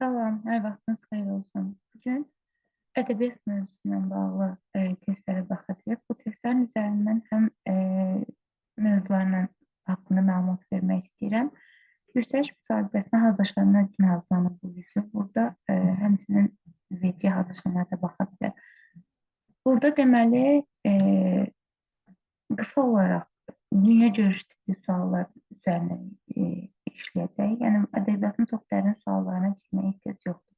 Salam, hər vaxtınız xeyir olsun. Bugün ədəbiyyat mövzusuna bağlı testlərə baxacağıq. Bu testlərin üzərindən həm mövzularla haqqında məlumat vermək istəyirəm. Yüksəliş müsabiqəsinə hazırlaşanlar üçün hazırlanıb bu video. Burada həmçinin video hazırlaşanlara da baxa bilər. Burada deməli qısa olaraq dünya görüş tipli suallar üzərinə işləyəcək. Yəni ədəbiyyatın çox dərin suallarına girməyə ehtiyac yoxdur.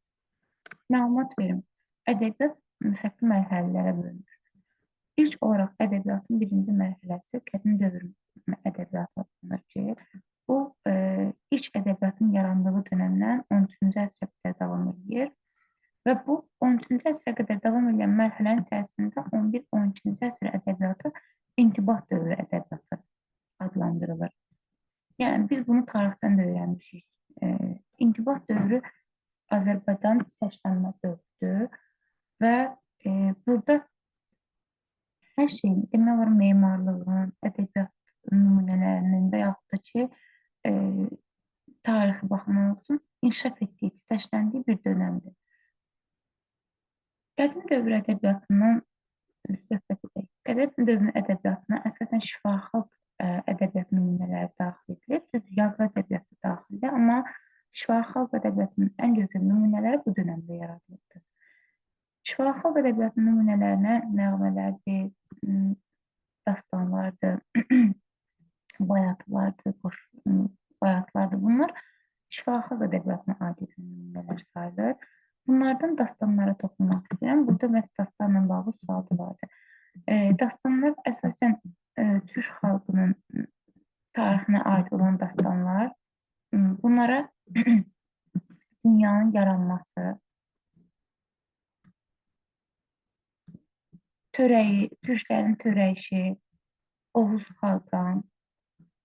Məlumat verim. Ədəbiyyat fərqli mərhələlərə bölünür. İlk olaraq ədəbiyyatın birinci mərhələsi qədim dövr ədəbiyyatı adlanır ki, bu ilk ədəbiyyatın yarandığı dönəmdən 13-cü əsrə qədər davam edir və bu 13-cü əsrə qədər davam edən mərhələnin içərisində 11-12-ci əsr ədəbiyyatı intibah dövrü ədəbiyyatı adlandırılır. Yəni biz bunu tarixdən də öyrənmişik. İntibah dövrü Azərbaycan səslənmə dövrüdür və burada hər şeyin, demək olar memarlığın, ədəbiyyat nümunələrinin və yaxud da ki, tarixi baxımdan olsun, inkişaf etdiyi, səsləndiyi bir dönəmdir. Qədim dövr ədəbiyyatından söhbət edək. Qədim dövr ədəbiyyatına əsasən şifahi xalq ədəbiyyat nümunələri daxil edilir. Yazılı ədəbiyyat da daxildir, amma şifahi xalq ədəbiyyatının ən gözəl nümunələri bu dönəmdə yaradılırdı. Şifahi xalq ədəbiyyatının nümunələrinə nəğmələrdir, dastanlardır, bayatlardır, bayatlardır. Bunlar şifahi xalq ədəbiyyatına aid nümunələr sayılır. Bunlardan dastanlara toxunmaq istəyirəm. Burada məhz dastanla bağlı sual da vardır. Dastanlar əsasən Türk xalqının tarixinə aid olan dastanlar. Bunlara dünyanın yaranması, törəyi, türklərin törəyişi, Oğuz Xaqan,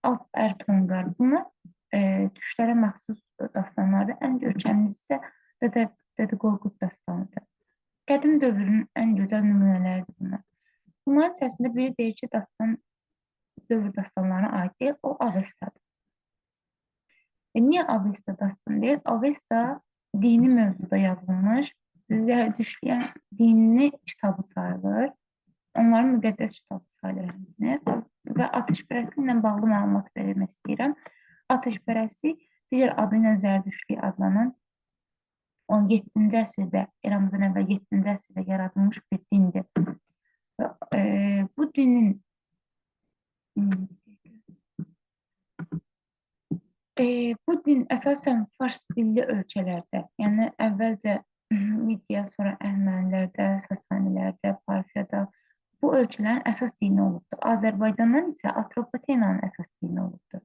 Alp Ərtonqar, bunlar türklərə məxsus dastanlardır. Ən görkəmlisi isə Dədə Qorqud dastanıdır. Qədim dövrün ən gözəl nümunələridir bunlar. Bunların içərisində biri deyir ki, dövr dastanlarına aid deyil, o Avestadır. Niyə Avesta dastan deyil? Avesta dini mövzuda yazılmış, Zərdüştlüyən dini kitabı sayılır. Onların müqəddəs kitabı sayılır həmçinin və ateşpərəstliklə bağlı məlumat vermək istəyirəm. Ateşpərəstlik digər adı ilə Zərdüştlük adlanan 17-ci əsrdə, eramızdan əvvəl 7-ci əsrdə yaradılmış bir dindir. Bu dinin əsasən fars dilli ölkələrdə, yəni əvvəlcə Midiya, sonra Əhəmənilərdə, Sasanilərdə, Parfiyada bu ölkələrin əsas dini olubdur. Azərbaycandan isə Atropatenanın əsas dini olubdur.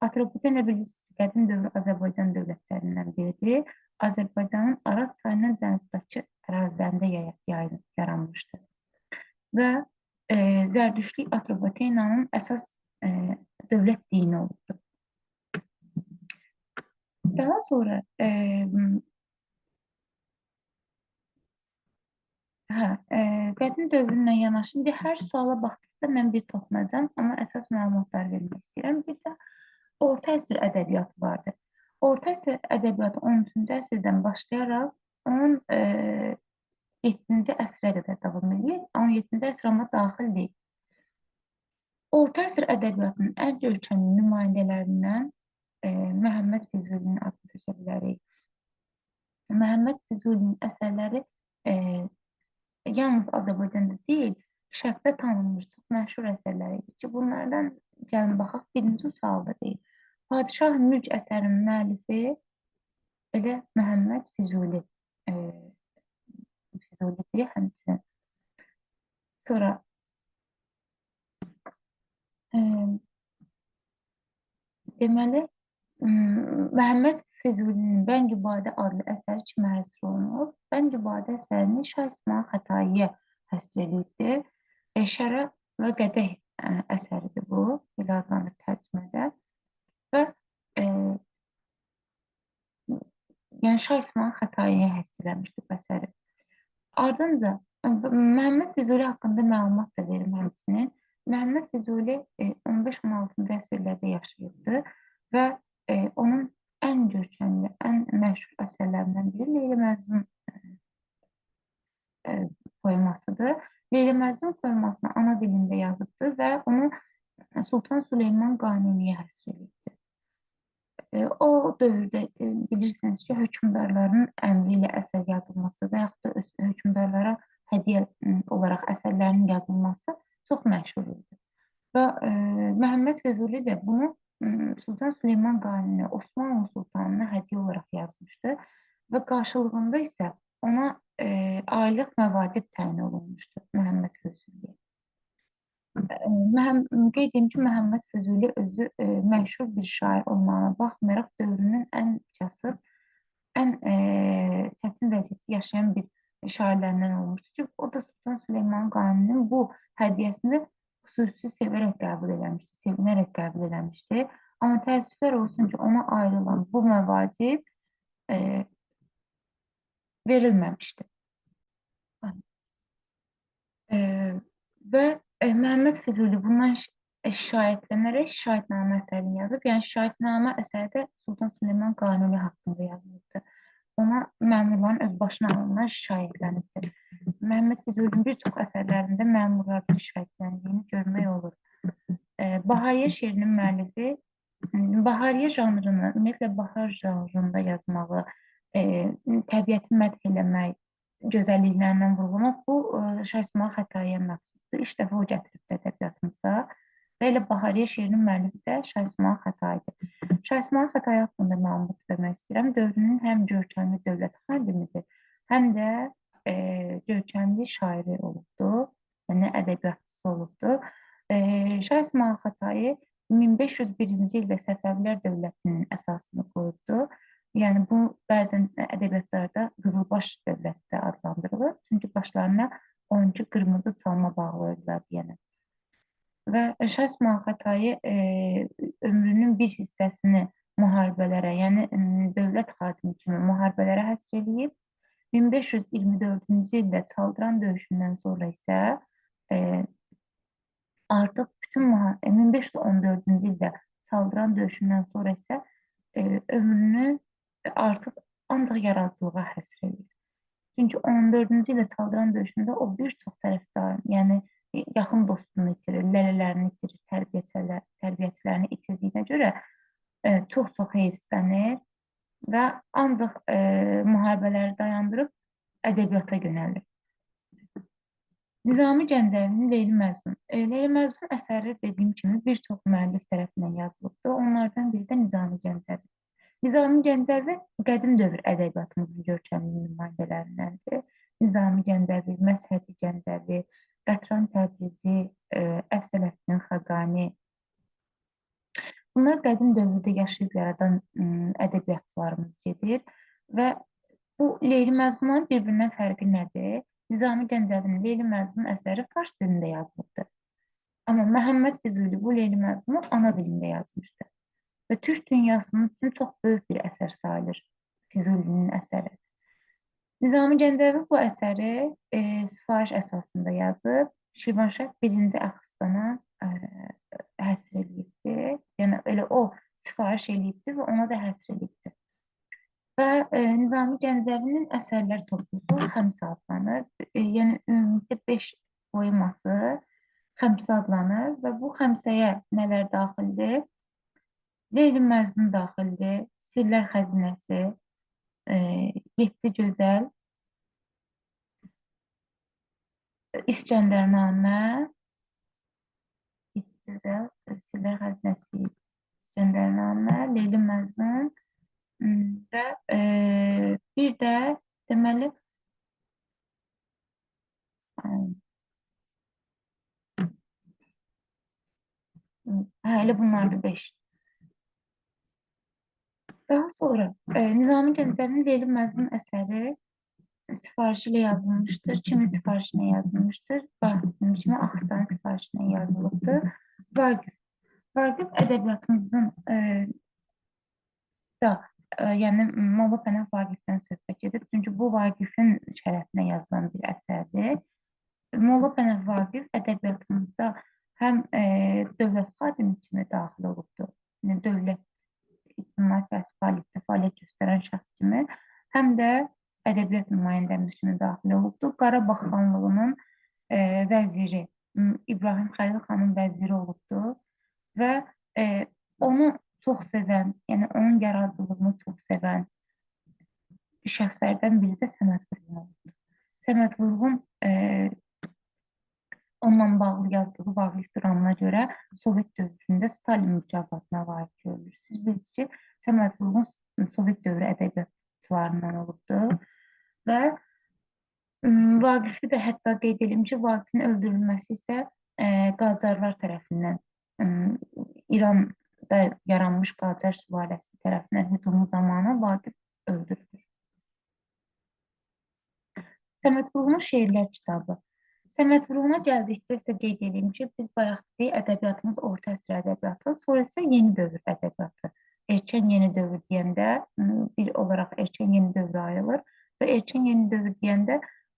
Atropatena bilirsiniz, qədim dövr Azərbaycan dövlətlərindən biridir. Azərbaycanın Araz çayının cənubdakı ərazilərində yaranmışdır. Və Zərdüştlük Atropatenanın əsas dövlət dini olubdur. Daha sonra qədim dövrünlə yanaşı, indi hər suala baxdıqda mən bir toxunacam, amma əsas məlumatlar vermək istəyirəm. Bir də orta əsr ədəbiyyatı vardır. Orta əsr ədəbiyyatı 13-cü əsrdən başlayaraq 17-ci əsrə qədər davam edir. 17-ci əsr amma daxil deyil. Orta əsr ədəbiyyatının ən görkəmli nümayəndələrindən Məhəmməd Füzulinin adını seçə bilərik. Məhəmməd Füzulinin əsərləri yalnız Azərbaycanda deyil, şərqdə tanınmış çox məşhur əsərləridir ki, bunlardan gəlin baxaq, birinci sualda deyil. Padişah Mülk əsərinin müəllifi elə Məhəmməd Füzuli Füzulidir həmçinin. Sonra deməli, Məhəmməd Füzulinin Bəngübadə adlı əsəri kimə həsr olunub? Bəngübadə əsərini Şah İsmayıl Xətaiyə həsr edildi. Şərəf və qədəh əsəridir bu, belə adlanır tərcümədə. Və yəni Şah İsmayıl Xətaiyə həsr edilmişdir bu əsəri. Ardınca Məhəmməd Füzuli haqqında məlumat da verim həmçinin. Məhəmməd Füzuli 15-16-cı əsrlərdə yaşayırdı və onun ən görkəmli, ən məşhur əsərlərindən biri Leyli Məcnun poemasıdır. Leyli Məcnun poemasını ana dilində yazıbdır və onu Sultan Süleyman Qanuniyə həsr edibdir. O dövrdə bilirsiniz ki, hökmdarların əmri ilə əsər yazılması və yaxud da hökmdarlara hədiyyə olaraq əsərlərin yazılması çox məşhur idi. Və Məhəmməd Füzuli də bunu Sultan Süleyman Qanuniyə, Osmanlı Sultanına hədiyyə olaraq yazmışdı və qarşılığında isə ona aylıq məvacib təyin olunmuşdu Məhəmməd Füzuliyə. Qeyd edim ki, Məhəmməd Füzuli özü məşhur bir şair olmağına baxmayaraq dövrünün ən kasıb, ən çətin vəziyyətdə yaşayan bir şairlərindən olmuşdur ki, o da Sultan Süleyman Qanuninin bu hədiyyəsini xüsusi sevərək qəbul eləmişdi, sevinərək qəbul eləmişdi. Amma təəssüflər olsun ki, ona ayrılan bu məvacib verilməmişdi. Və Məhəmməd Füzuli bundan şikayətlənərək şikayətnamə əsərini yazıb. Yəni şikayətnamə əsəri də Sultan Süleyman Qanuni haqqında yazılıbdır. Ona məmurların öz başına alınan şikayətlənibdir. Məhəmməd Füzulinin bir çox əsərlərində məmurlardan şikayətləndiyini görmək olur. Bahariyə şeirinin müəllifi Bahariyə janrını, ümumiyyətlə bahar janrında yazmağı, təbiəti mədh eləmək, gözəlliklərindən vurğulamaq bu Şah İsmayıl Xətaiyə məxsusdur. İlk dəfə o gətirib ədəbiyyatımıza və elə Bahariyə şeirinin müəllifi də Şah İsmayıl Xətaidir. Şah İsmayıl Xətai haqqında məlumat vermək istəyirəm. Dövrünün həm görkəmli dövlət xadimidir, həm də görkəmli şairi olubdur, yəni ədəbiyyatçısı olubdur. Şah İsmayıl Xətai 1501-ci ildə Səfəvilər dövlətinin əsasını qoyubdur. Yəni bu bəzən ədəbiyyatlarda Qızılbaş dövləti də adlandırılır. Çünki başlarına 12 qırmızı çalma bağlayırlar deyənə. Və Şah İsmayıl Xətai ömrünün bir hissəsini müharibələrə, yəni dövlət xadimi kimi müharibələrə həsr edib. 1524-cü ildə Çaldıran döyüşündən sonra isə artıq bütün 1514-cü ildə Çaldıran döyüşündən sonra isə ömrünü artıq ancaq yaradıcılığa həsr edir. Çünki 14-cü ildə Çaldıran döyüşündə o bir çox tərəfdarın, yəni yaxın dostunu itirir, lələlərini itirir, tərbiyəçilərini itirdiyinə görə çox-çox heyfslənir və ancaq müharibələri dayandırıb ədəbiyyata yönəlir. Nizami Gəncəvinin Leyli Məcnun. Leyli Məcnun əsəri dediyim kimi bir çox müəllif tərəfindən yazılıbdır. Onlardan biri də Nizami Gəncəvi. Nizami Gəncəvi qədim dövr ədəbiyyatımızın görkəmli nümayəndələrindəndir. Nizami Gəncəvi, Məshədi Gəncəvi, Qətran Təbrizi, Əfsələddin Xəqani. Bunlar qədim dövrdə yaşayıb yaradan ədəbiyyatçılarımız gedir və bu Leyli Məcnunların bir-birindən fərqi nədir? Nizami Gəncəvinin Leyli Məcnun əsəri fars dilində yazılıbdır. Amma Məhəmməd Füzuli bu Leyli Məcnunu ana dilində yazmışdır. Və türk dünyasının üçün çox böyük bir əsər sayılır Füzulinin əsəri. Nizami Gəncəvi bu əsəri sifariş əsasında yazıb, Şirvanşah 1-ci Axistana həsr edibdir. Yəni elə o sifariş edibdir və ona da həsr edibdir. Və Nizami Gəncəvinin əsərlər toplusu Xəmsə adlanır. Yəni ümumilikdə 5 poeması Xəmsə adlanır və bu Xəmsəyə nələr daxildir? Leyli Məcnun daxildir, Sirlər Xəzinəsi, 7 Gözəl, İskəndərnamə, Sirlər Xəzinəsi, İskəndərnamə, Leyli Məcnun və bir də deməli elə bunlardır 5. Daha sonra Nizami Gəncəvinin Leyli Məcnun əsəri sifarişi ilə yazılmışdır. Kimin sifarişinə yazılmışdır? Kimi Axıstanın sifarişinə yazılıbdır. Vaqif ədəbiyyatımızın da yəni Molla Pənah Vaqifdən söhbət gedir. Çünki bu Vaqifin şərəfinə yazılan bir əsərdir. Molla Pənah Vaqif ədəbiyyatımızda həm dövlət xadimi kimi daxil olubdur. Yəni dövlət ictimai siyasi fəaliyyət göstərən şəxs kimi, həm də ədəbiyyat nümayəndəmiz kimi daxil olubdur. Qarabağ xanlığının vəziri, İbrahim Xəlil xanın vəziri olubdur və onu çox sevən, yəni onun yaradıcılığını çox sevən şəxslərdən biri də Səməd Vurğun olubdur. Səməd Vurğun onunla bağlı yazdığı Vaqif dramına görə Sovet dövründə Stalin mükafatına layiq görülür. Siz bilirsiniz ki, Səməd Vurğun Sovet dövrü ədəbiyyatçılarından olubdur və Vaqifi də hətta qeyd edim ki, Vaqifin öldürülməsi isə Qacarlar tərəfindən, İranda yaranmış Qacar sülaləsi tərəfindən hücumu zamanı Vaqif öldürülür. Səməd Vurğunun şeirlər kitabı. Səməd Vurğuna gəldikdə isə qeyd edeyim ki, biz bayaq dedik, ədəbiyyatımız orta əsr ədəbiyyatı, sonra isə yeni dövr ədəbiyyatı. Erkən yeni dövr deyəndə bir olaraq erkən yeni dövrə ayrılır və erkən yeni dövr deyəndə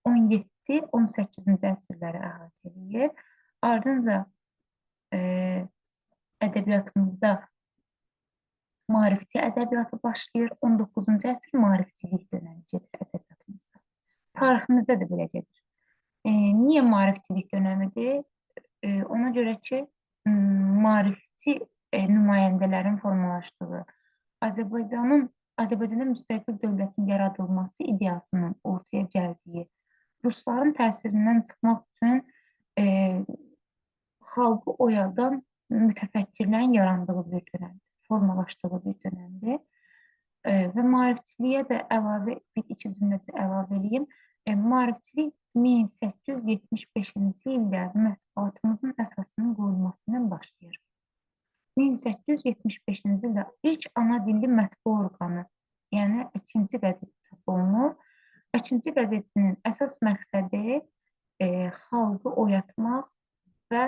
17-18-ci əsrləri əhatə edir. Ardınca ədəbiyyatımızda maarifçi ədəbiyyatı başlayır. 19-cu əsr maarifçilik dönəmi gedir ədəbiyyatımızda. Tariximizdə də belə gedir. Niyə maarifçilik dönəmidir? Ona görə ki, maarifçi nümayəndələrin formalaşdığı, Azərbaycanda müstəqil dövlətin yaradılması ideyasının ortaya gəldiyi, Rusların təsirindən çıxmaq üçün xalqı oyadan mütəfəkkirlərin yarandığı bir dönəmdir, formalaşdığı bir dönəmdir. Və maarifçiliyə də əlavə, iki cümlədə əlavə edeyim. Maarifçilik 1875-ci ildə mətbuatımızın əsasının qoyulmasından başlayır. 1875-ci ildə ilk ana dilli mətbu orqanı, yəni Əkinçi qəzeti çap olunur. Əkinçi qəzetinin əsas məqsədi xalqı oyatmaq və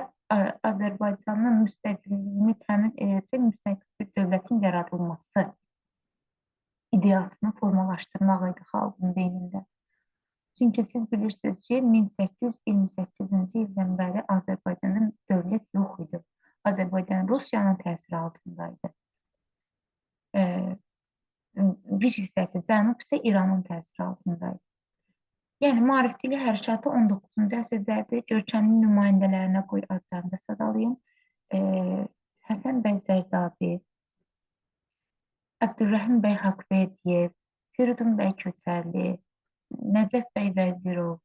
Azərbaycanın müstəqilliyini təmin edəcək müstəqil bir dövlətin yaradılması ideyasını formalaşdırmaq idi xalqın beynində. Çünki siz bilirsiniz ki, 1828-ci ildən bəri Azərbaycanda dövlət yox idi. Azərbaycan Rusiyanın təsiri altındaydı. Bir hissəsi, cənub isə İranın təsiri altındaydı. Yəni, maarifçilik hərəkatı 19-cu əsrdədir. Görkəmli nümayəndələrinə qoy adlarını da sadalayım. Həsən bəy Zərdabi, Əbdülrəhim bəy Haqverdiyev, Firidun bəy Köçərli, Nəcəf bəy Vəzirov,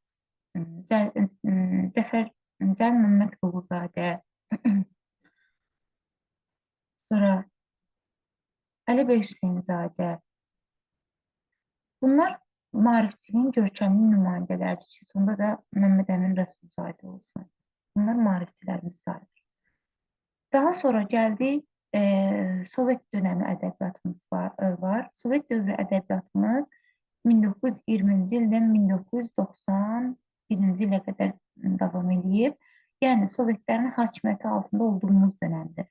Cəfər Məmməd Quluzadə, sonra Əli bəy Hüseynzadə. Bunlar maarifçiliyin görkəmli nümayəndələridir ki, sonunda da Məmməd Əmin Rəsulzadə olsun. Bunlar maarifçilərimiz sayılır. Daha sonra gəldik, Sovet dönəmi ədəbiyyatımız var. Sovet dövrü ədəbiyyatımız 1920-ci ildən 1991-ci ilə qədər davam edib. Yəni, Sovetlərin hakimiyyəti altında olduğumuz dönəmdir.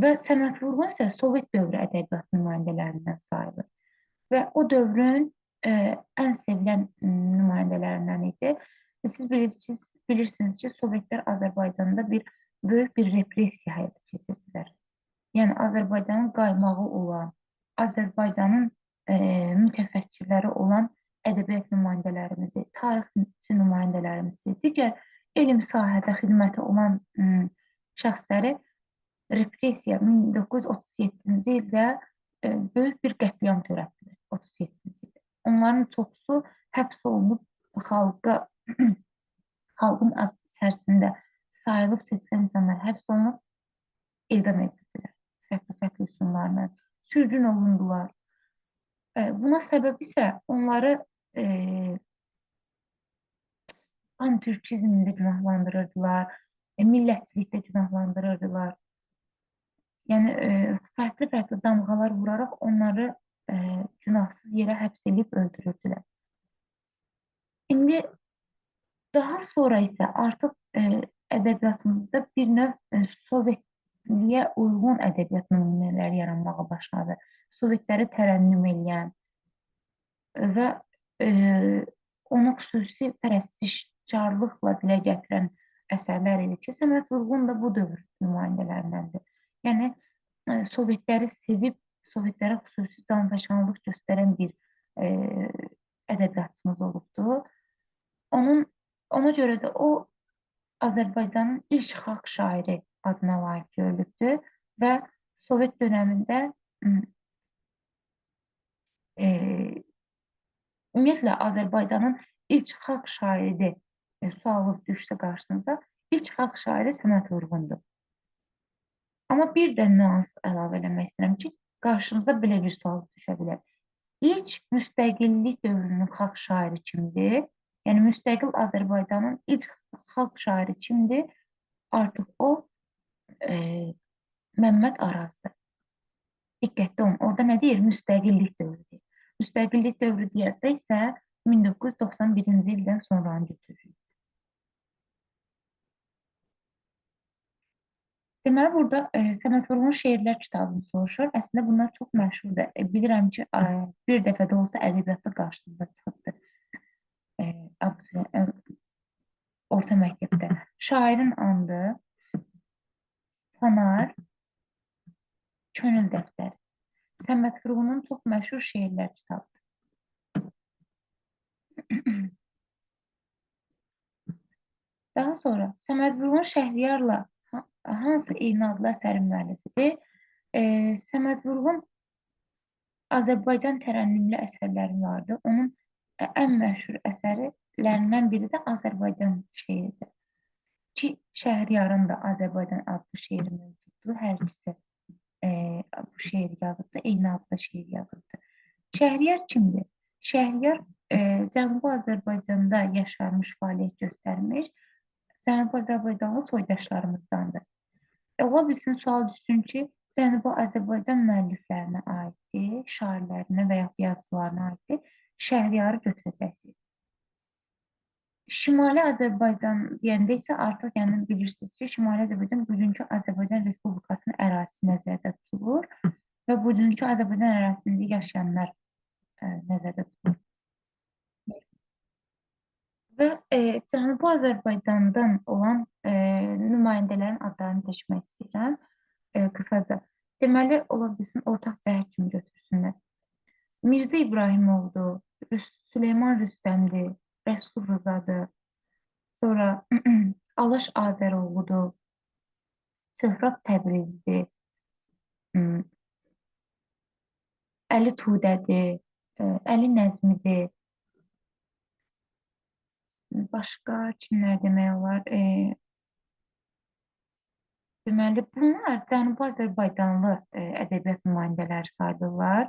Və Səməd Vurğun isə Sovet dövrü ədəbiyyat nümayəndələrindən sayılır. Və o dövrün ən sevilən nümayəndələrindən idi. Siz bilirsiniz ki, Sovetlər Azərbaycanda böyük bir repressiya həyata keçirdilər. Yəni, Azərbaycanın qaymağı olan, Azərbaycanın mütəfəkkirləri olan ədəbiyyat nümayəndələrimizi, tarixçi nümayəndələrimizi, digər elm sahədə xidməti olan şəxsləri repressiya 1937-ci ildə böyük bir qətliam törətdilir. 37-ci ildə. Onların çoxusu həbs olunub xalqın içərisində sayılıb seçilən insanlar həbs olunub edam edildilər. Fərqli üsullarla sürgün olundular. Buna səbəb isə onları antitürkizmdə günahlandırırdılar, millətçilikdə günahlandırırdılar. Yəni, fərqli damğalar vuraraq onları günahsız yerə həbs edib öldürürdülər. İndi daha sonra isə artıq ədəbiyyatımızda bir növ Sovetliyə uyğun ədəbiyyat nümunələri yaranmağa başladı. Sovetləri tərənnüm edən və onu xüsusi pərəstişkarlıqla dilə gətirən əsərlər idi ki, Səməd Vurğun da bu dövr nümayəndələrindəndir. Yəni, Sovetləri sevib, Sovetlərə xüsusi canfəşanlıq göstərən bir e, ədəbiyyatçımız olubdu. Onun, ona görə də o Azərbaycanın ilk xalq şairi adına layiq görülübdür və Sovet dönəmində e, ümumiyyətlə Azərbaycanın ilk xalq şairi sualı düşsə qarşınıza, ilk xalq şairi Səməd Vurğundur. Amma bir də nüans əlavə eləmək istəyirəm ki, qarşınıza belə bir sual düşə bilər. İlk müstəqillik dövrünün xalq şairi kimdir? Yəni, müstəqil Azərbaycanın ilk xalq şairi kimdir? Artıq o, e, Məmməd Arazdır. Diqqətli olun, orada nə deyir? Müstəqillik dövrü deyir. Müstəqillik dövrü deyəndə isə 1991-ci ildən sonranı götürürük. Deməli, burada Səməd Vurğunun şeirlər kitabını soruşur. Əslində bunlar çox məşhurdur. Bilirəm ki, bir dəfə də olsa ədəbiyyatda qarşınıza çıxıbdır. Orta məktəbdə. Şairin andı, Fanar, Könül dəftəri. Səməd Vurğunun çox məşhur şeirlər kitabıdır. Daha sonra Səməd Vurğun Şəhriyarla hansı eyni adlı əsərin müəllifidir? Səməd Vurğun Azərbaycan tərənnümlü əsərləri vardı. Onun ən məşhur əsərlərindən biri də Azərbaycan şeiridir. Ki, Şəhriyarın da Azərbaycan adlı şeiri mövcuddur. Hər ikisi bu şeiri yazıbdır, eyni adlı şeir yazıbdır. Şəhriyar kimdir? Şəhriyar Cənubi Azərbaycanda yaşarmış, fəaliyyət göstərmiş, Cənubi Azərbaycanlı soydaşlarımızdandır. Ola bilsin, sual düşsün ki, Cənubi Azərbaycan müəlliflərinə aiddir, şairlərinə və yaxud yazıçılarına aiddir. Şəhriyarı götürəcəksiniz. Şimali Azərbaycan deyəndə isə artıq yəni bilirsiniz ki, Şimali Azərbaycan bugünkü Azərbaycan Respublikasının ərazisi nəzərdə tutulur və bugünkü Azərbaycan ərazisində yaşayanlar nəzərdə tutulur. Və Cənubi Azərbaycandan olan nümayəndələrin adlarını seçmək istəyirəm qısaca. Deməli, ola bilsin, ortaq cəhət kimi götürsünlər. Mirzə İbrahimovdur, Süleyman Rüstəmdir, Rəsul Rızadır, sonra Alış Azəroğludur, Söhrab Təbrizdir, Əli Tudədir, Əli Nəzmidir, başqa kimlər demək olar? Deməli, bunlar Cənubi Azərbaycanlı ədəbiyyat nümayəndələri sayılırlar.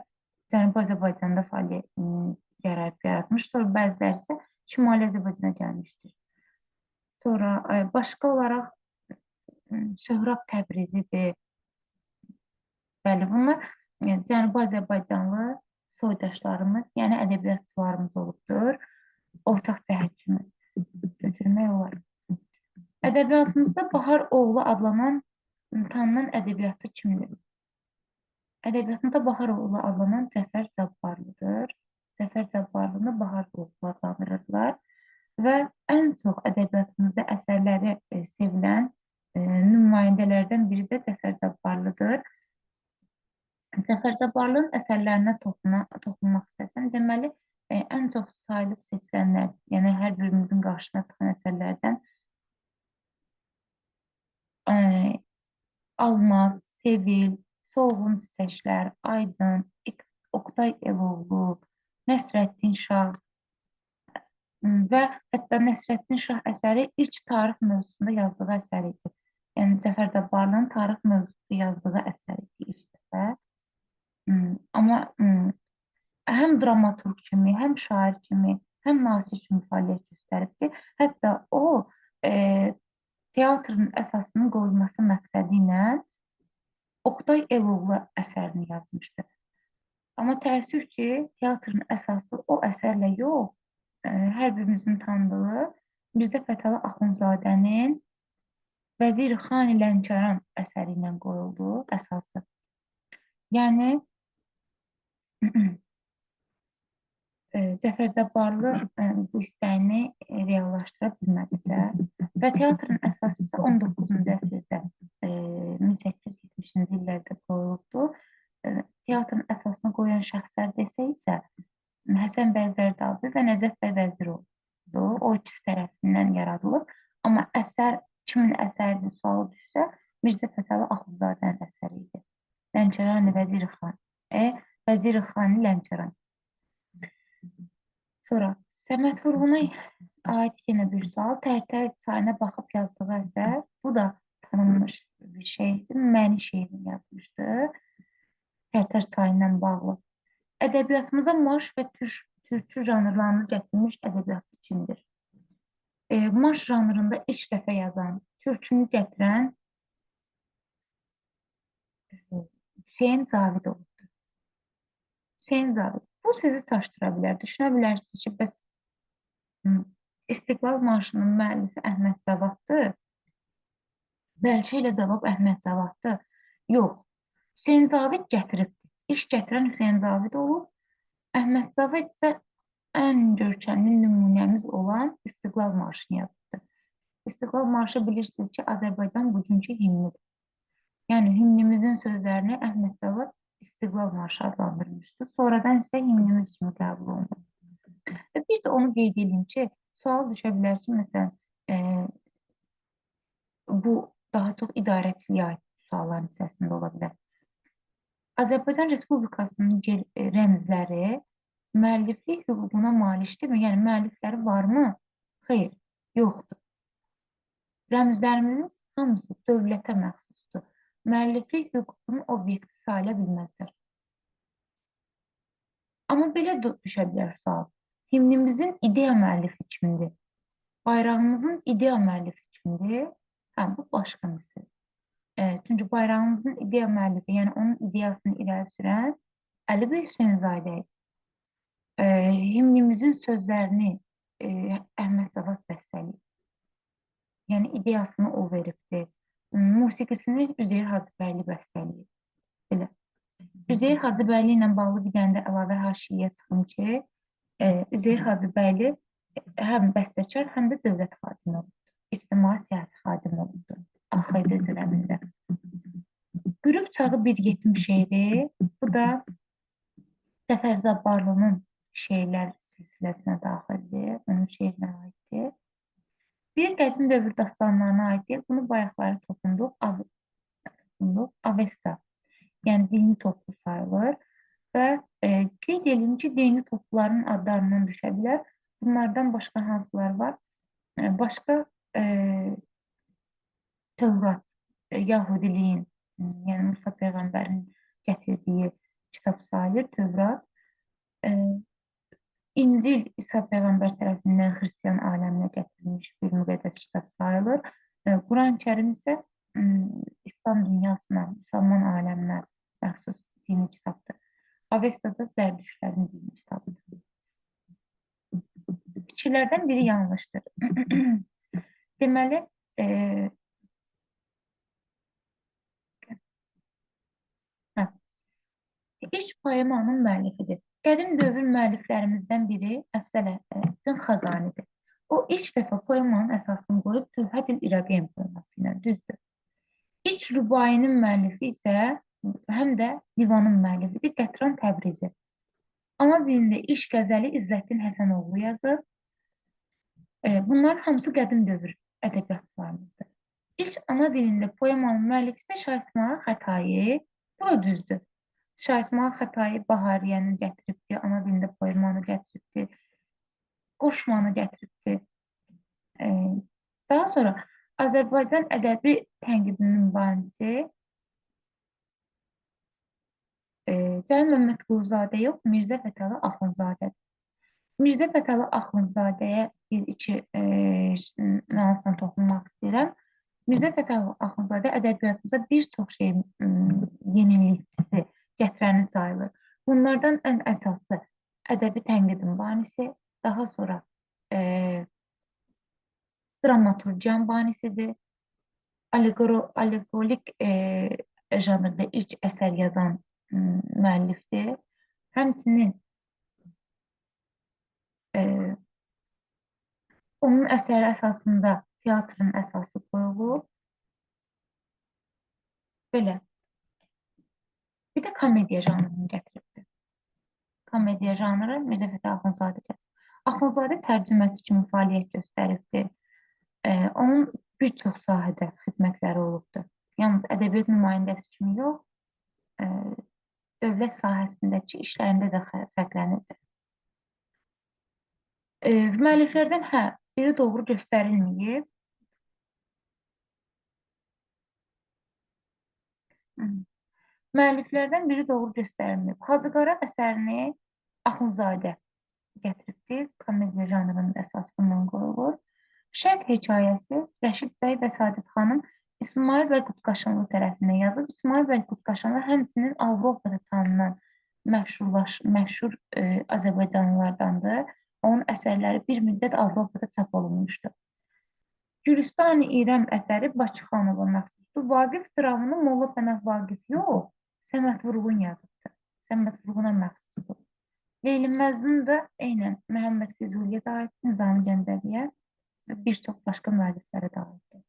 Cənubi Azərbaycanda fəaliyyət yaratmış, sonra bəziləri isə Şimali Azərbaycana gəlmişdir. Sonra başqa olaraq Söhrab Təbrizidir. Bəli, bunlar Cənubi Azərbaycanlı soydaşlarımız, yəni ədəbiyyatçılarımız olubdur. Ortaq cəhət kimi götürmək olar. Ədəbiyyatımızda Bahar oğlu adlanan, tanınan ədəbiyyatçı kimdir? Ədəbiyyatında Bahar oğlu adlanan Cəfər Cabbarlıdır. Cəfər Cabbarlını Bahar oğlu adlandırırlar. Və ən çox ədəbiyyatımızda əsərləri sevilən nümayəndələrdən biri də Cəfər Cabbarlıdır. Cəfər Cabbarlının əsərlərinə toxunmaq istəsəm, deməli, ən çox sayılıb seçilənlər, yəni hər birimizin qarşına çıxan əsərlərdən Almaz, Sevil, Solğun Çiçəklər, Aydın, Oqtay Eloğlu, Nəsrəddin Şah və hətta Nəsrəddin Şah əsəri ilk tarix mövzusunda yazdığı əsər idi. Yəni, Cəfər Cabbarlının tarix mövzusunda yazdığı əsər idi ilk dəfə. Amma həm dramaturq kimi, həm şair kimi, həm nasir kimi fəaliyyət göstərib ki, hətta o teatrın əsasının qoyulması məqsədi ilə Oqtay Eloğlu əsərini yazmışdır. Amma təəssüf ki, teatrın əsası o əsərlə yox, hər birimizin tanıdığı Mirzə Fətəli Axundzadənin Vəzir Xani Lənkəran əsəri ilə qoyuldu əsası. Yəni, Cəfər Cabbarlı bu istəyini reallaşdıra bilmədi də və teatrın əsası isə 19-cu əsrdə 1870-ci illərdə qoyulubdu. Teatrın əsasını qoyan şəxslər desə isə Həsən bəy Zərdabi və Nəcəf bəy Vəzirovdur. O ikisi tərəfindən yaradılıb. Amma əsər kimin əsəridir sualı düşsə, Mirzə Fətəli Axundzadənin əsəri idi. Lənkərani Vəziri xan. Vəziri xani Lənkəran. Sonra Səməd Vurğuna aid yenə bir sual. Tərtər çayına baxıb yazdığı əsər. Bu da tanınmış bir şeydir. Məni şeirini yazmışdı. Tərtər çayı ilə bağlı. Ədəbiyyatımıza marş və türkü janrlarını gətirmiş ədəbiyyatçı kimdir? Marş janrında ilk dəfə yazan, türkünü gətirən Hüseyn Cavidoğlu'dur. Hüseyn Cavid. Bu sizi çaşdıra bilər. Düşünə bilərsiniz ki, bəs İstiqlal Marşının müəllifi Əhməd Cavaddır. Bəlkə ilə cavab Əhməd Cavaddır. Yox. Hüseyn Cavid gətiribdir. İş gətirən Hüseyn Cavid olub. Əhməd Cavid isə ən görkəmli nümunəmiz olan İstiqlal Marşını yazıbdır. İstiqlal Marşı bilirsiniz ki, Azərbaycan bugünkü himnidir. Yəni himnimizin sözlərini Əhməd Cavad İstiqlal Marşı adlandırmışdı. Sonradan isə himnimiz kimi qəbul olundu. Və bir də onu qeyd edeyim ki, sual düşə bilər ki, məsələn, bu daha çox idarəçiliyə aid sualların içərisində ola bilər. Azərbaycan Respublikasının rəmzləri müəlliflik hüququna malikdirmi? Yəni müəllifləri varmı? Xeyr, yoxdur. Rəmzlərimiz hamısı dövlətə məxsusdur. Müəlliflik hüququnun obyekti sayıla bilməzlər. Amma belə düşə bilər sual. Himnimizin ideya müəllifi kimdir? Bayrağımızın ideya müəllifi kimdir? Bu başqa məsələ. Çünki bayrağımızın ideya müəllifi, yəni onun ideyasını irəli sürən Əli bəy Hüseynzadə idi. Himnimizin sözlərini Əhməd Cavad bəstələyib. Yəni ideyasını o veribdir. Musiqisini Üzeyir Hacıbəyli bəstələyib. Belə. Üzeyir Hacıbəyli ilə bağlı bir dənə də əlavə haşiyə çıxım ki, Üzeyir Hacıbəyli həm bəstəkar, həm də dövlət xadimi olubdur. İctimai siyasi xadim olubdur. AXD dönəmində. Qürub çağı bir yetim şeiri, bu da Cəfər Cabbarlının şeirlər silsiləsinə daxildir, onun şeirinə aiddir. Bir qədim dövr dastanlarına aiddir. Bunu bayaqları toxunduq, Avesta, yəni dini toplu sayılır və qeyd edelim ki, dini topluların adlarından düşə bilər. Bunlardan başqa hansılar var? Başqa Tövrat, Yahudiliyin, yəni Musa Peyğəmbərin gətirdiyi kitab sayılır, Tövrat. İncil İsa Peyğəmbər tərəfindən xristiyan aləminə gətirilmiş bir müqəddəs kitab sayılır. Quran-Kərim isə İslam dünyasına, müsəlman aləminə məxsus dini kitabdır. Avesta da Zərdüştlərin dini kitabıdır. Fikirlərdən biri yanlışdır. Deməli, İlk poemanın müəllifidir. Qədim dövr müəlliflərimizdən biri Əfzələddin Xəqanidir. O ilk dəfə poemanın əsasını qoyub Tövhədül İraqeyn poeması ilə düzdür. İlk rübainin müəllifi isə həm də divanın müəllifidir Qətran Təbrizi. Ana dilində ilk qəzəli İzzəddin Həsənoğlu yazır. Bunların hamısı qədim dövr ədəbiyyatçılarımızdır. İlk ana dilində poemanın müəllifi isə Şah İsmayıl Xətai. Bu da düzdür. Şah İsmayıl Xətai Bahariyyəni gətiribdir, ana dilində poemanı gətiribdir, qoşmanı gətiribdir. Daha sonra Azərbaycan ədəbi tənqidinin banisi Cəlil Məmmədquluzadə yox, Mirzə Fətəli Axundzadədir. Mirzə Fətəli Axundzadəyə bir-iki nüansla toxunmaq istəyirəm. Mirzə Fətəli Axundzadə ədəbiyyatımıza bir çox şey yenilikçisi gətirəni sayılır. Bunlardan ən əsası ədəbi tənqidin banisi, daha sonra dramaturgiyan banisidir, allegorik janrda ilk əsər yazan müəllifdir. Həmçinin Onun əsəri əsasında teatrın əsası qoyulur. Belə. Bir də komediya janrını gətiribdir. Komediya janrı Mirzə Fətəli Axundzadə gətirib. Axundzadə tərcüməçi kimi fəaliyyət göstəribdir. Onun bir çox sahədə xidmətləri olubdur. Yalnız ədəbiyyat nümayəndəsi kimi yox, e, dövlət sahəsindəki işlərində də fərqlənirdi. Müəlliflərdən biri doğru göstərilməyib. Müəlliflərdən biri doğru göstərilməyib. Hacı Qara əsərini Axundzadə gətiribdir. Komediya janrının əsas bundan qoyulur. Şərq hekayəsi Rəşid bəy və Sadət xanım İsmail bəy Qutqaşınlı tərəfindən yazıb. İsmail bəy Qutqaşınlı həmçinin Avropada tanınan məşhur Azərbaycanlılardandır. Onun əsərləri bir müddət Avropada çap olunmuşdur. Gülüstan-ı İrəm əsəri Bakı xanova məxsusdur. Vaqif dramını Molla Pənah Vaqif yox, Səməd Vurğun yazıbdır. Səməd Vurğuna məxsusdur. Leyli Məcnun da eynən Məhəmməd Füzuliyə də aid, Nizami Gəncəviyə və bir çox başqa müəlliflərə də aiddir.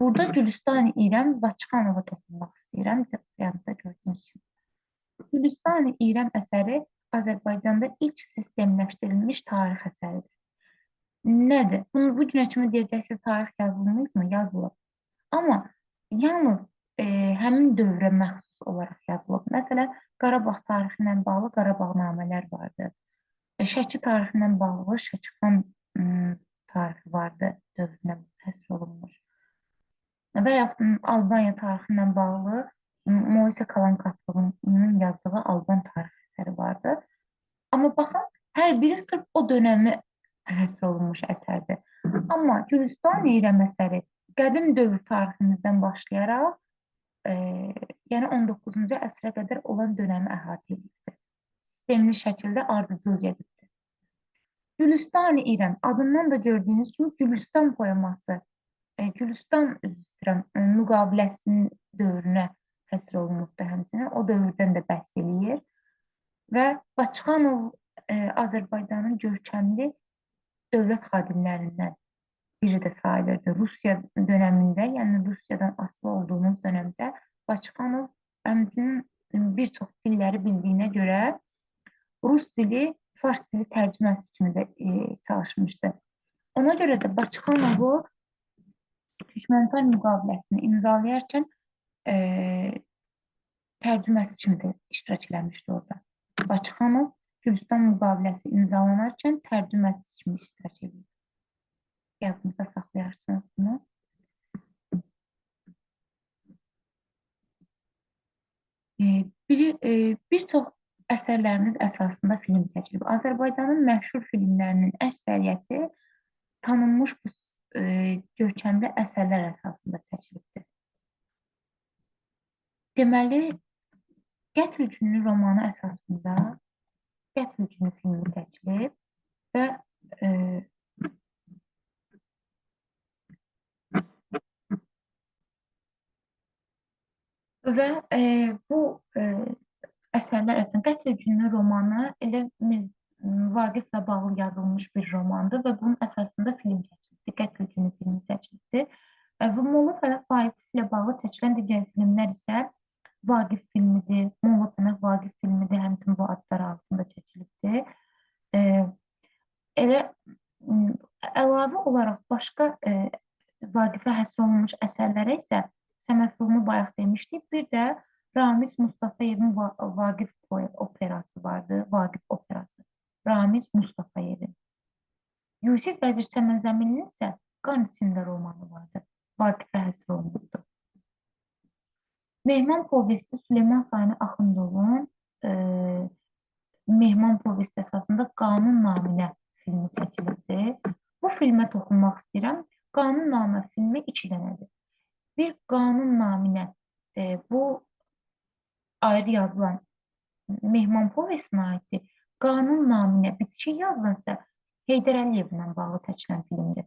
Burada Gülüstan-ı İrəm Bakı xanova toxunmaq istəyirəm. Yanında gördüyünüz kimi. Gülüstan-ı İrəm əsəri Azərbaycanda ilk sistemləşdirilmiş tarix əsəridir. Nədir? Bu günə kimi deyəcəksiniz, tarix yazılmayıb mı? Yazılıb. Amma yalnız həmin dövrə məxsus olaraq yazılıb. Məsələn, Qarabağ tarixi ilə bağlı Qarabağnamələr vardı. Şəki tarixi ilə bağlı Şəkixan tarixi vardı, dövrünə həsr olunmuş. Və yaxud Albaniya tarixi ilə bağlı Moise Kalankatlının yazdığı Alban tarix əsəri vardı. Amma baxın, hər biri sırf o dönəmi həsr olunmuş əsərdir. Amma Gülüstan-ı İrəm əsəri qədim dövr tariximizdən başlayaraq, yəni 19-cu əsrə qədər olan dönəmi əhatə edibdir. Sistemli şəkildə ardıcıl gedibdir. Gülüstan-ı İrəm adından da gördüyünüz kimi Gülüstan poeması, Gülüstan müqaviləsinin dövrünə həsr olunubdur həmçinin. O dövrdən də bəhs eləyir. Və Bakıxanov Azərbaycanın görkəmli dövlət xadimlərindən biri də sayılırdı. Rusiya dönəmində, yəni Rusiyadan asılı olduğumuz dönəmdə Bakıxanov həmçinin bir çox dilləri bildiyinə görə Rus dili, Fars dili tərcüməsi kimi də çalışmışdı. Ona görə də Bakıxanovu Türkmənistan müqaviləsini imzalayarkən tərcüməsi kimi də iştirak eləmişdi orada. Bakıxanov Gülüstan müqaviləsi imzalanarkən tərcüməsi kimi iştirak edir. Yadınızda saxlayarsınız bunu. Bir çox əsərlərimiz əsasında film çəkilib. Azərbaycanın məşhur filmlərinin əksəriyyəti tanınmış bu görkəmli əsərlər əsasında çəkilibdir. Deməli, Qətl Günü romanı əsasında Qətl Günü filmi çəkilib və bu əsərlər əslində Qətl Günü romanı elə Vaqiflə bağlı yazılmış bir romandır və bunun əsasında film çəkildi. Qətl Günü filmi çəkildi. Və Molla Pənah Vaqiflə bağlı çəkilən digər filmlər isə Vaqif filmidir, Molla Pənah Vaqif filmidir, həmçinin bu adlar altında çəkilibdir. Elə əlavə olaraq başqa Vaqifə həsr olunmuş əsərlərə isə Səməd Vurğunu bayaq demişdik. Bir də Ramiz Mustafayevin Vaqif operası vardı, Vaqif operası. Ramiz Mustafayevin. Yusif Vəzir Çəmənzəmininin isə Qan içində romanı vardı. Vaqifə həsr olunmuşdu. Mehman povesti Süleyman Sani Axundovun Mehman povesti əsasında Qanun naminə filmi çəkilibdir. Bu filmə toxunmaq istəyirəm. Qanun namə filmi 2 dənədir. Bir Qanun naminə bu ayrı yazılan Mehman povestinə aiddir. Qanun naminə bitişik yazılansa Heydər Əliyevlə bağlı çəkilən filmdir.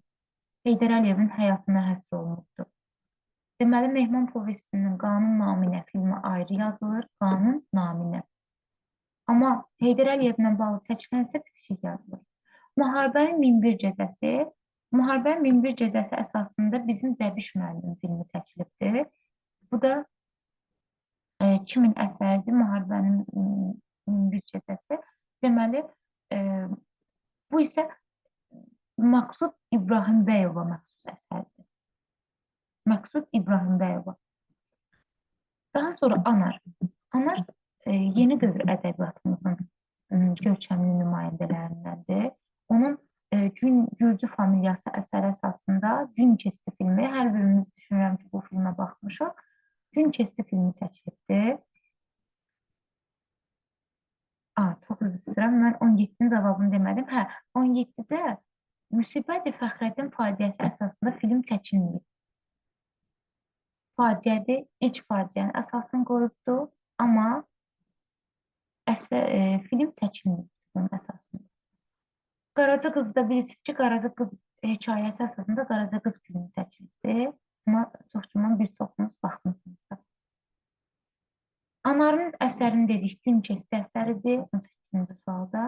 Heydər Əliyevin həyatına həsr olunubdur. Deməli, Mehman povestinin Qanun naminə filmi ayrı yazılır, Qanun naminə. Amma Heydər Əliyevlə bağlı çəkilən isə bitişik yazılır. Müharibənin Minbir Gecəsi. Müharibənin Minbir Gecəsi əsasında bizim Zəbiş müəllim filmi çəkilibdir. Bu da kimin əsəridir? Müharibənin Minbir Gecəsi. Deməli, e, bu isə Maqsud İbrahimbəyova məxsus əsərdir. Maqsud İbrahimbəyova. Daha sonra Anar. Anar yeni dövr ədəbiyyatımızın görkəmli nümayəndələrindəndir. Onun Gürcü familiyası əsəri əsasında Gün Keçdi filmi, hər birimiz düşünürəm ki, bu filmə baxmışıq. Gün Keçdi filmi çəkilibdir. Çox üzr istəyirəm, mən 17-nin cavabını demədim. 17-də Müsibət-i Fəxrəddin faciəsi əsasında film çəkilməyib. Faciədir, ilk faciənin əsasını qoyubdur, amma film çəkilməyib bunun əsasında. Qaraca Qızda bilirsiniz ki, Qaraca Qız hekayəsi əsasında Qaraca Qız filmi çəkildi. Amma çox güman bir çoxunuz baxmısınız. Anarın əsərini dedik, Gün Keçdi əsəridir, 18-ci sualda.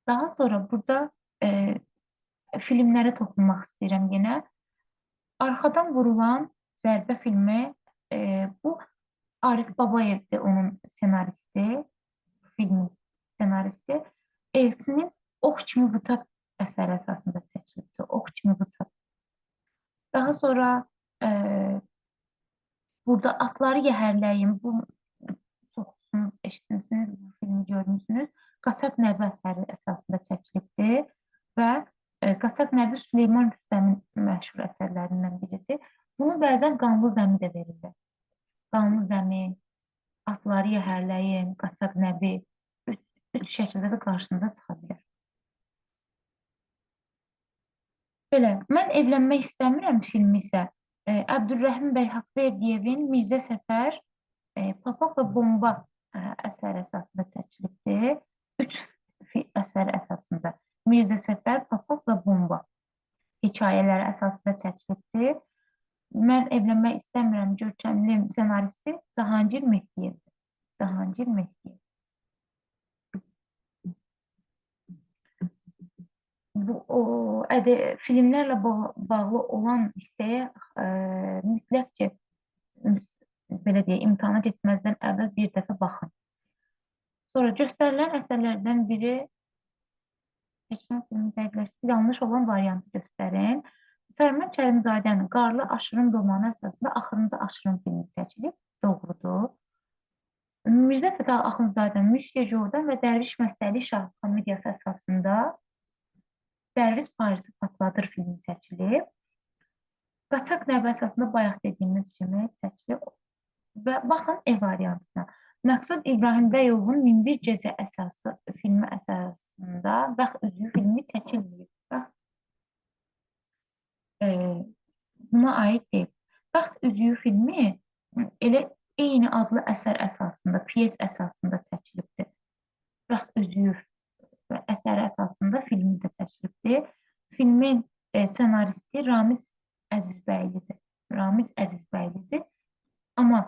Daha sonra burada filmlərə toxunmaq istəyirəm yenə. Arxadan vurulan zərbə filmi, bu Arif Babayevdir onun senaristi, filmin senaristi. Elçinin Ox kimi bıçaq əsəri əsasında çəkilibdir. Ox kimi bıçaq. Daha sonra burada Atları Yəhərləyim, bu çoxsunuz eşitmişsiniz, bu filmi görmüşsünüz. Qaçaq Nəbi əsəri əsasında çəkilibdir və Qaçaq Nəbi Süleyman Rüstəmin məşhur əsərlərindən biridir. Bunu bəzən Qanlı Zəmi də verirlər. Qanlı Zəmi, Atları Yəhərləyim, Qaçaq Nəbi üç şəkildə də qarşınıza çıxa bilər. Belə, mən evlənmək istəmirəm filmi isə Əbdülrəhim bəy Haqverdiyevin Mirzə Səfər, Papaq və Bomba əsəri əsasında çəkilibdir. Üç əsər əsasında Mirzə Səfər, Papaq və Bomba hekayələri əsasında çəkilibdir. Mən evlənmək istəmirəm görkəmli senaristi Cahangir Mehdiyevdir. Cahangir Mehdiyev. Filmlərlə bağlı olan hissəyə mütləq ki, belə deyək, imtahana getməzdən əvvəl bir dəfə baxın. Sonra göstərilən əsərlərdən biri yanlış olan variantı göstərin. Fərman Kərimzadənin Qarlı Aşırın romanı əsasında Axırıncı Aşırın filmi çəkilib, doğrudur. Mirzə Fətəli Axundzadənin Müsyo Jordan və Dərviş Məstəli Şah komediyası əsasında Dərviş Parisi Patladır filmi çəkilib. Qaçaq Nəbi əsasında bayaq dediyimiz kimi çəkilib. Və baxın E variantına. Məqsud İbrahimbəyovun Minbir Gecə əsası filmi əsasında Bəxt Üzüyü filmi çəkilməyib. Buna aid deyil. Bəxt Üzüyü filmi elə eyni adlı əsər əsasında, piyes əsasında çəkilibdir. Bəxt Üzüyü əsəri əsasında filmi də çəkilibdir. Filmin senaristi Ramiz Əzizbəylidir. Ramiz Əzizbəylidir. Amma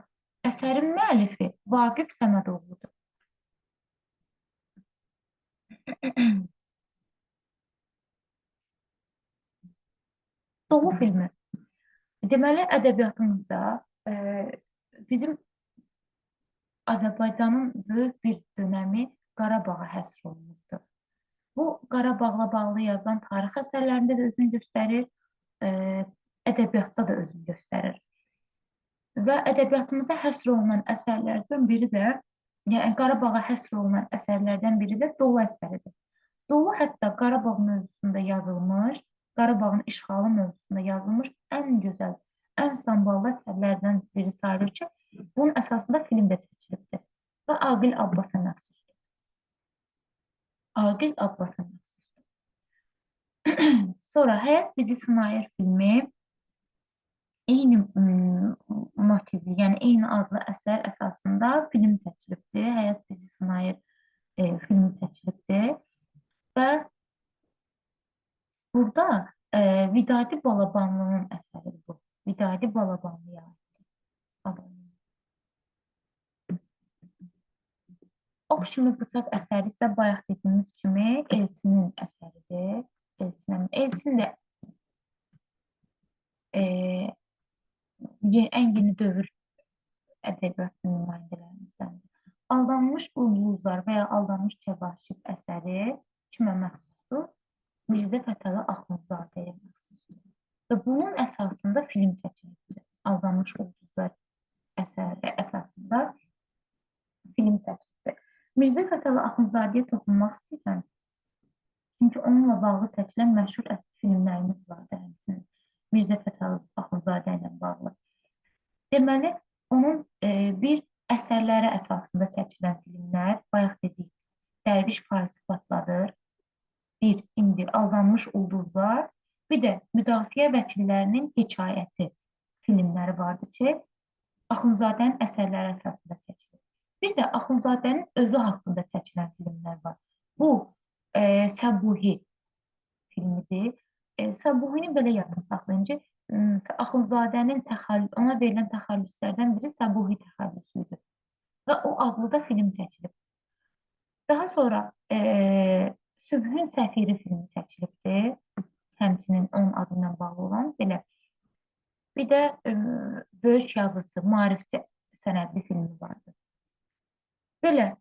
əsərin müəllifi Vaqif Səmədoğludur. Doğu filmi. Deməli, ədəbiyyatımızda bizim Azərbaycanın böyük bir dönəmi Qarabağa həsr olunubdur. Bu, Qarabağla bağlı yazılan tarix əsərlərində də özünü göstərir, ədəbiyyatda da özünü göstərir. Və ədəbiyyatımıza həsr olunan əsərlərdən biri də, yəni Qarabağa həsr olunan əsərlərdən biri də Dolu əsəridir. Dolu hətta Qarabağ mövzusunda yazılmış, Qarabağın işğalı mövzusunda yazılmış ən gözəl, ən samballı əsərlərdən biri sayılır ki, bunun əsasında film də çəkilibdir və Aqil Abbasa məxsusdur. Aqil Abbasa məxsusdur. Sonra Həyat Bizi Sınayır filmi eyni motivli, yəni eyni adlı əsər əsasında film çəkilibdir. Həyat Bizi Sınayır filmi çəkilibdir. Və burada Vidadi Balabanlının əsəridir bu. Vidadi Balabanlıya aiddir. Ox kimi bıçaq əsəri isə bayaq dediyimiz kimi Elçinin əsəridir. Elçin də e, ən yeni dövr ədəbiyyatının nümayəndələrimizdən. Aldanmış ulduzlar və ya Aldanmış Kəvaşif əsəri kimə məxsusdur? Mirzə Fətəli Axundzadəyə məxsusdur. Və bunun əsasında film çəkilmişdir. Aldanmış ulduzlar əsəri əsasında film çəkilmişdir. Mirzə Fətəli Axundzadəyə toxunmaq istəyirəm. Çünki onunla bağlı çəkilən məşhur filmlərimiz vardır. Həmçinin Mirzə Fətəli Axundzadə ilə bağlı. Deməli, onun bir əsərləri əsasında çəkilən filmlər, bayaq dedik, Dərviş Farisi Patladır, bir indi Aldanmış Ulduzlar, bir də Müdafiə Vəkillərinin Hekayəti filmləri vardı ki, Axundzadənin əsərləri əsasında çəkilir. Bir də Axundzadənin özü haqqında çəkilən filmlər var. Bu, Səbuhi filmidir. Səbuhini belə yadda saxlayın ki, Axundzadənin ona verilən təxəllüslərdən biri Səbuhi təxəllüsüdür. Və o adlı da film çəkilib. Daha sonra Sübhün Səfiri filmi çəkilibdir. Həmçinin onun adı ilə bağlı olan belə. Bir də Böyük Yazısı, Maarifçi sənədli filmi vardır. Belə,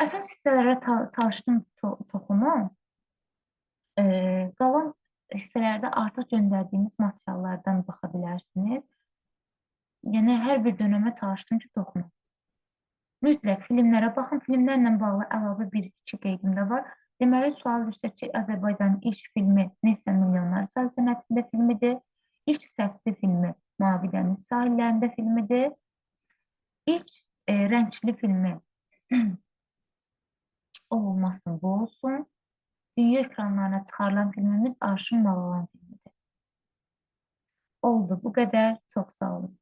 əsas hissələrə çalışdım toxunum. Qalan hissələrdə artıq göndərdiyimiz materiallardan baxa bilərsiniz. Yəni, hər bir dönəmə çalışdım ki, toxunum. Mütləq filmlərə baxın. Filmlərlə bağlı əlavə bir-iki qeydim də var. Deməli, sual düşsə ki, Azərbaycanın ilk filmi Neft və Milyonlar sənədində filmidir. İlk səsli filmi Mavi Dəniz sahillərində filmidir. İlk rəngli filmi O olmasın, bu olsun. Dünya ekranlarına çıxarılan filmimiz Arşın Malalan filmidir. Oldu, bu qədər. Çox sağ olun.